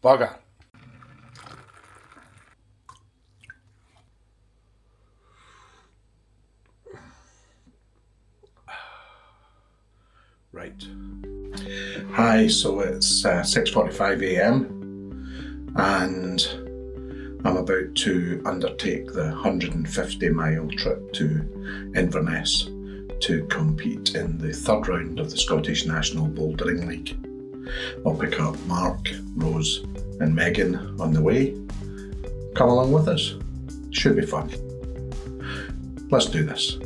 Bugger. Right. Hi, so it's 6:45 AM and I'm about to undertake the 150-mile trip to Inverness to compete in the third round of the Scottish National Bouldering League. I'll pick up Mark, Rose and Megan on the way. Come along with us. Should be fun. Let's do this.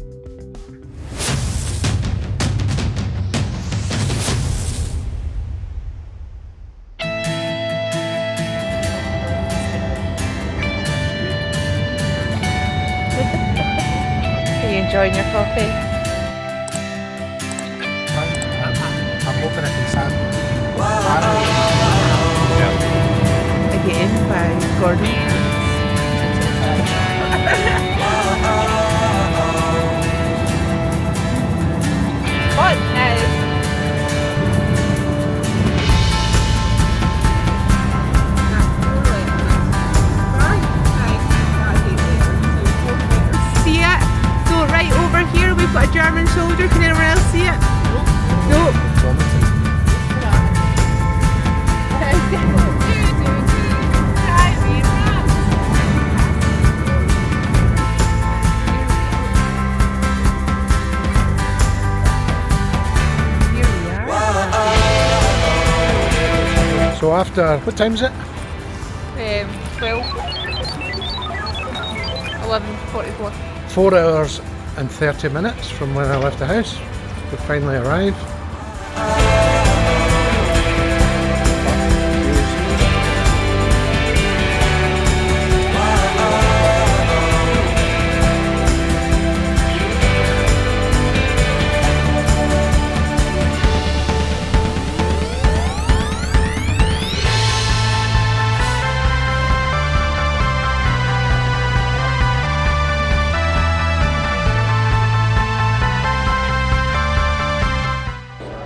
Are you enjoying your coffee? I'm hoping I can stand. I get in by Gordon. What now? See it? So right over here we've got a German soldier. Can anyone else see it? Nope. So after, what time is it? 12. 11:44. 4 hours and 30 minutes from when I left the house. We finally arrived.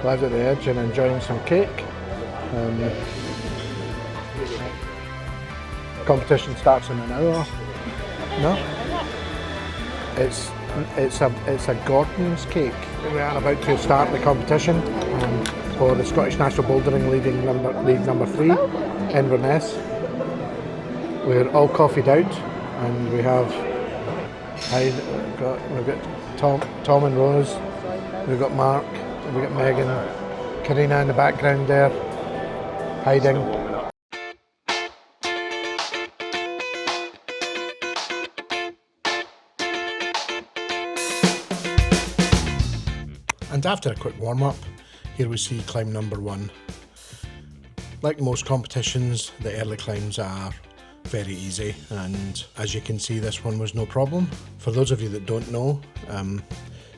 Arrived at the edge and enjoying some cake. Competition starts in an hour. No? It's a Gordon's cake. We are about to start the competition for the Scottish National Bouldering League number 3, Inverness. We're all coffeeed out and we have we've got Tom and Rose, we've got Mark, we've got Megan, Karina in the background there, hiding. And after a quick warm-up, here we see climb number 1. Like most competitions, the early climbs are very easy, and as you can see, this one was no problem. For those of you that don't know,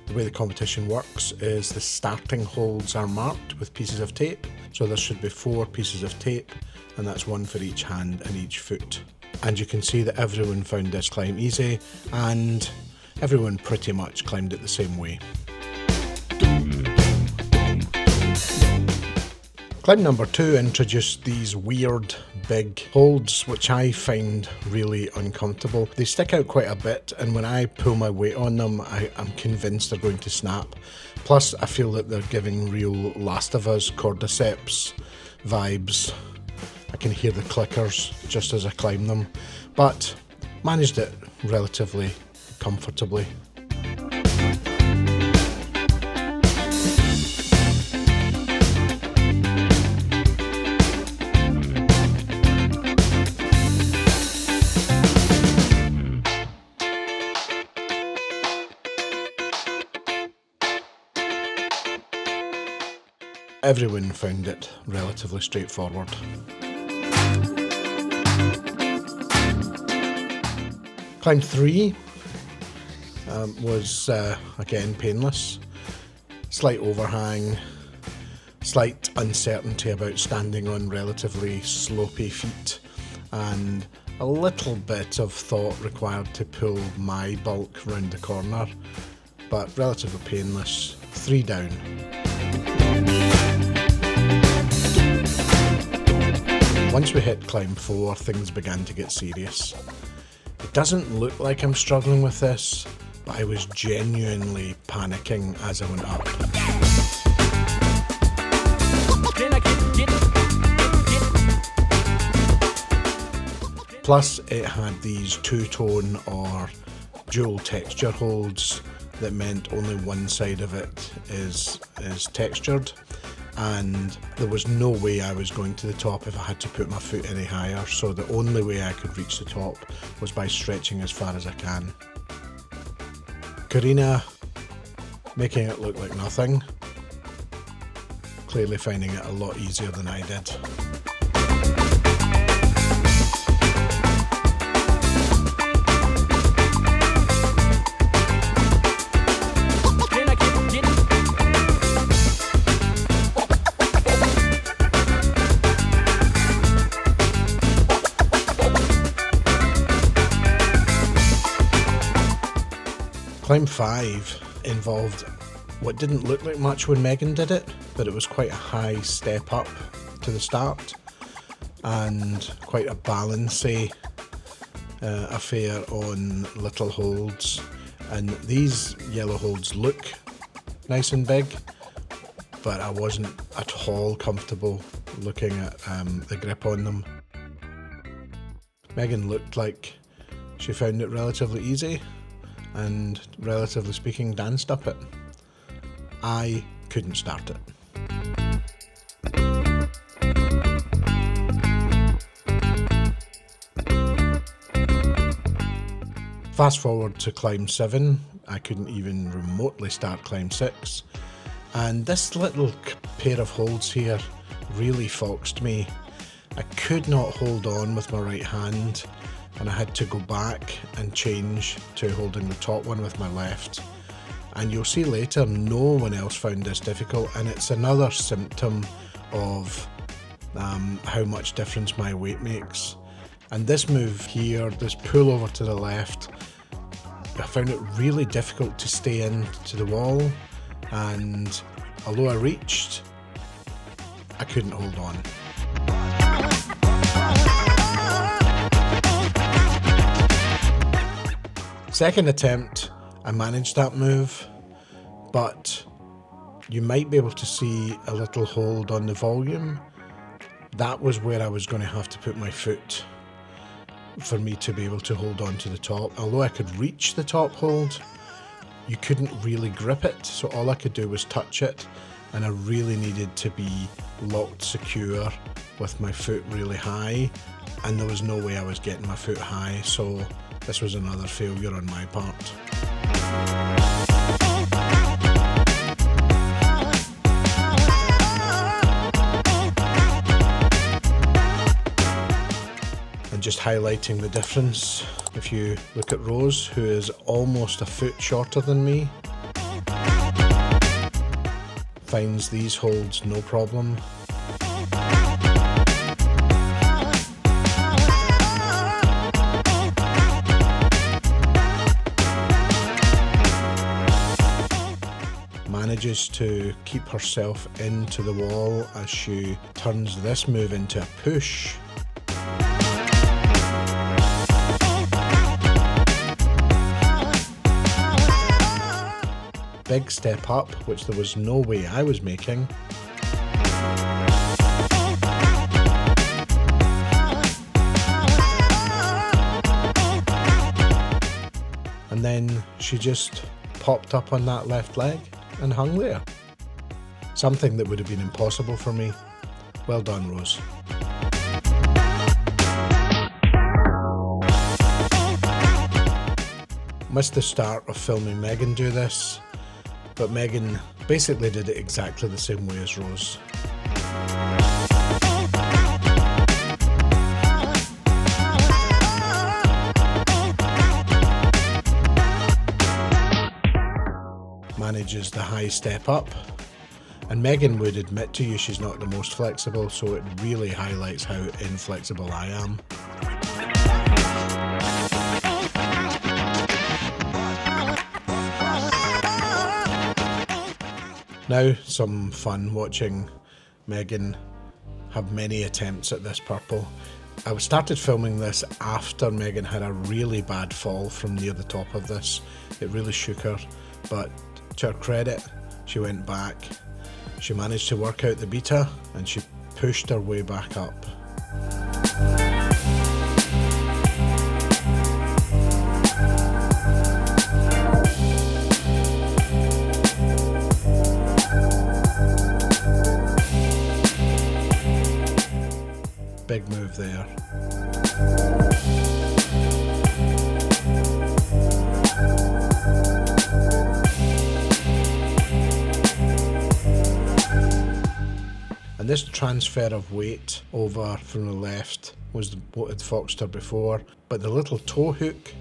the way the competition works is the starting holds are marked with pieces of tape. So there should be 4 pieces of tape, and that's one for each hand and each foot. And you can see that everyone found this climb easy, and everyone pretty much climbed it the same way. Climb number 2 introduced these weird big holds, which I find really uncomfortable. They stick out quite a bit, and when I pull my weight on them, I'm convinced they're going to snap. Plus, I feel that they're giving real Last of Us cordyceps vibes. I can hear the clickers just as I climb them, but managed it relatively comfortably. Everyone found it relatively straightforward. Climb 3 was again painless. Slight overhang, slight uncertainty about standing on relatively slopey feet, and a little bit of thought required to pull my bulk round the corner, but relatively painless. 3 down. Once we hit climb 4, things began to get serious. It doesn't look like I'm struggling with this, but I was genuinely panicking as I went up. Plus, it had these two-tone or dual texture holds that meant only one side of it is textured, and there was no way I was going to the top if I had to put my foot any higher, so the only way I could reach the top was by stretching as far as I can. Karina, making it look like nothing, clearly finding it a lot easier than I did. Climb 5 involved what didn't look like much when Megan did it, but it was quite a high step up to the start and quite a balancy affair on little holds. And these yellow holds look nice and big, but I wasn't at all comfortable looking at the grip on them. Megan looked like she found it relatively easy and, relatively speaking, danced up it. I couldn't start it. Fast forward to climb 7, I couldn't even remotely start climb 6, and this little pair of holds here really foxed me. I could not hold on with my right hand, and I had to go back and change to holding the top one with my left. And you'll see later, no one else found this difficult, and it's another symptom of how much difference my weight makes. And this move here, this pull over to the left, I found it really difficult to stay into the wall, and although I reached, I couldn't hold on. Second attempt, I managed that move, but you might be able to see a little hold on the volume. That was where I was going to have to put my foot for me to be able to hold on to the top. Although I could reach the top hold, you couldn't really grip it, so all I could do was touch it, and I really needed to be locked secure with my foot really high, and there was no way I was getting my foot high, so this was another failure on my part. And just highlighting the difference, if you look at Rose, who is almost a foot shorter than me, finds these holds no problem. Manages to keep herself into the wall as she turns this move into a push. Big step up, which there was no way I was making. And then she just popped up on that left leg and hung there. Something that would have been impossible for me. Well done, Rose. Missed the start of filming Megan do this, but Megan basically did it exactly the same way as Rose. Manages the high step up, and Megan would admit to you she's not the most flexible, so it really highlights how inflexible I am. Now some fun watching Megan have many attempts at this purple. I started filming this after Megan had a really bad fall from near the top of this. It really shook her, but to her credit, she went back. She managed to work out the beta and she pushed her way back up. Big move there. And this transfer of weight over from the left was what had foxed her before, but the little toe hook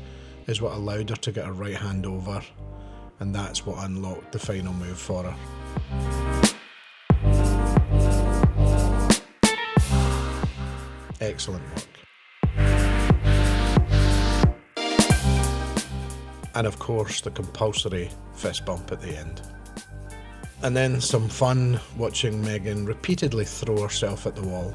is what allowed her to get her right hand over, and that's what unlocked the final move for her. Excellent work. And of course the compulsory fist bump at the end. And then some fun watching Megan repeatedly throw herself at the wall.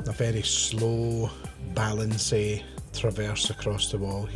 A very slow, balancey traverse across the wall.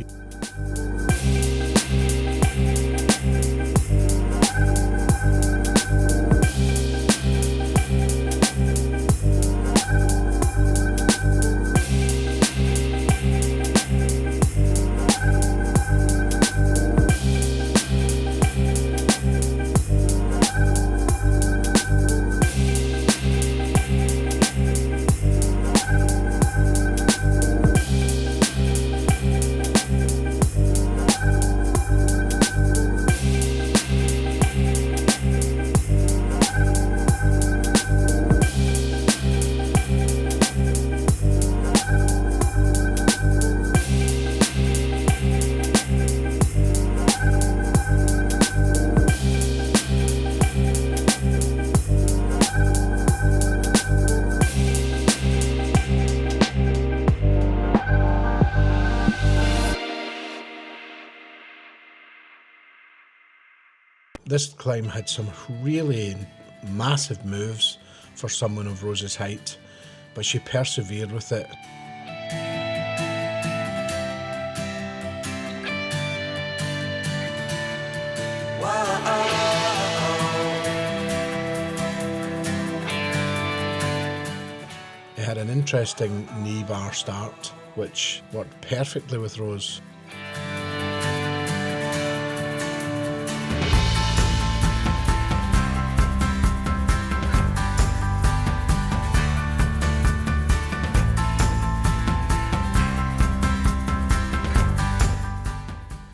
This climb had some really massive moves for someone of Rose's height, but she persevered with it. It had an interesting knee bar start, which worked perfectly with Rose.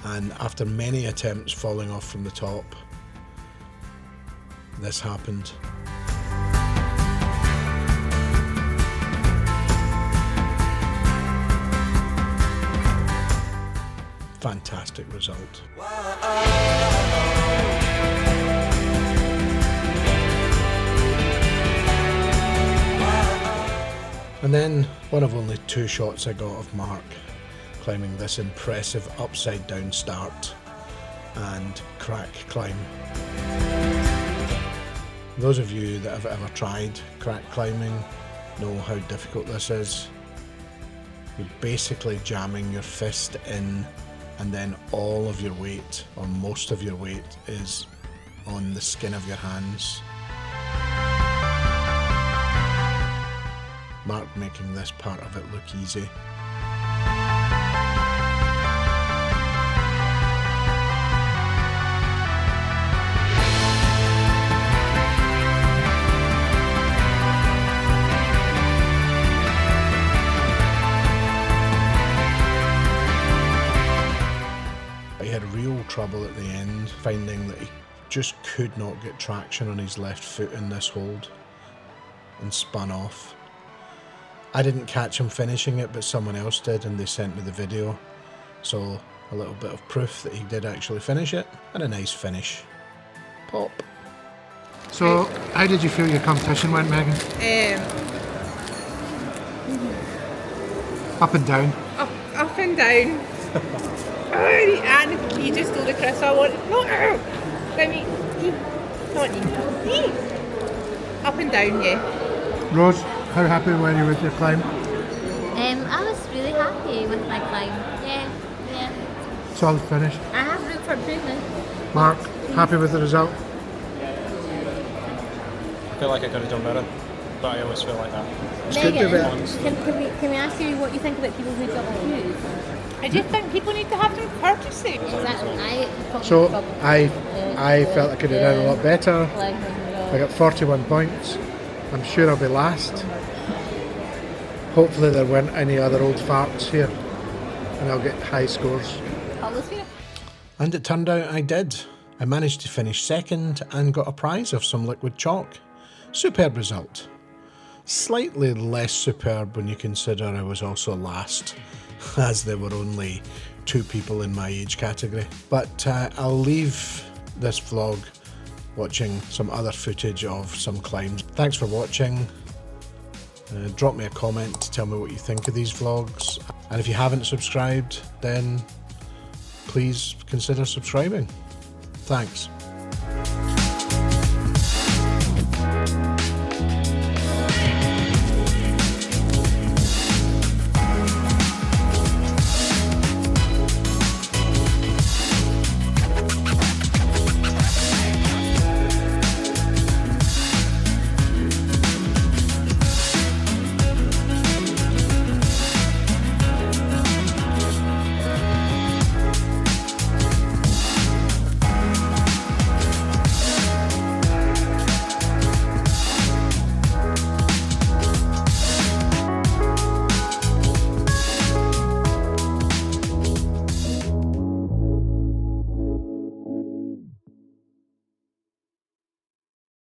And after many attempts falling off from the top, this happened. Fantastic result. And then one of only 2 shots I got of Mark climbing this impressive upside down start and crack climb. Those of you that have ever tried crack climbing know how difficult this is. You're basically jamming your fist in, and then all of your weight, or most of your weight, is on the skin of your hands. Mark making this part of it look easy. He had real trouble at the end, finding that he just could not get traction on his left foot in this hold, and spun off. I didn't catch him finishing it, but someone else did, and they sent me the video. So A little bit of proof that he did actually finish it, and a nice finish. Pop. So, how did you feel your competition went, Megan? Up and down. Up and down. And you just stole the crisp. I want no. Let me. Not you. Up and down, yeah. Rose, how happy were you with your climb? I was really happy with my climb. Yeah. Solid finish. I have room for improvement. Mark, happy with the result? I feel like I could have done better, but I always feel like that. It's good to Megan, can we ask you what you think about people who don't have shoes? I just think people need to have some courtesy. Exactly. So, I felt I could have done a lot better. I got 41 points. I'm sure I'll be last. Hopefully there weren't any other old farts here and I'll get high scores. And it turned out I did. I managed to finish second and got a prize of some liquid chalk. Superb result. Slightly less superb when you consider I was also last, as there were only 2 people in my age category. But I'll leave this vlog watching some other footage of some climbs. Thanks for watching. Drop me a comment to tell me what you think of these vlogs. And if you haven't subscribed, then please consider subscribing. Thanks.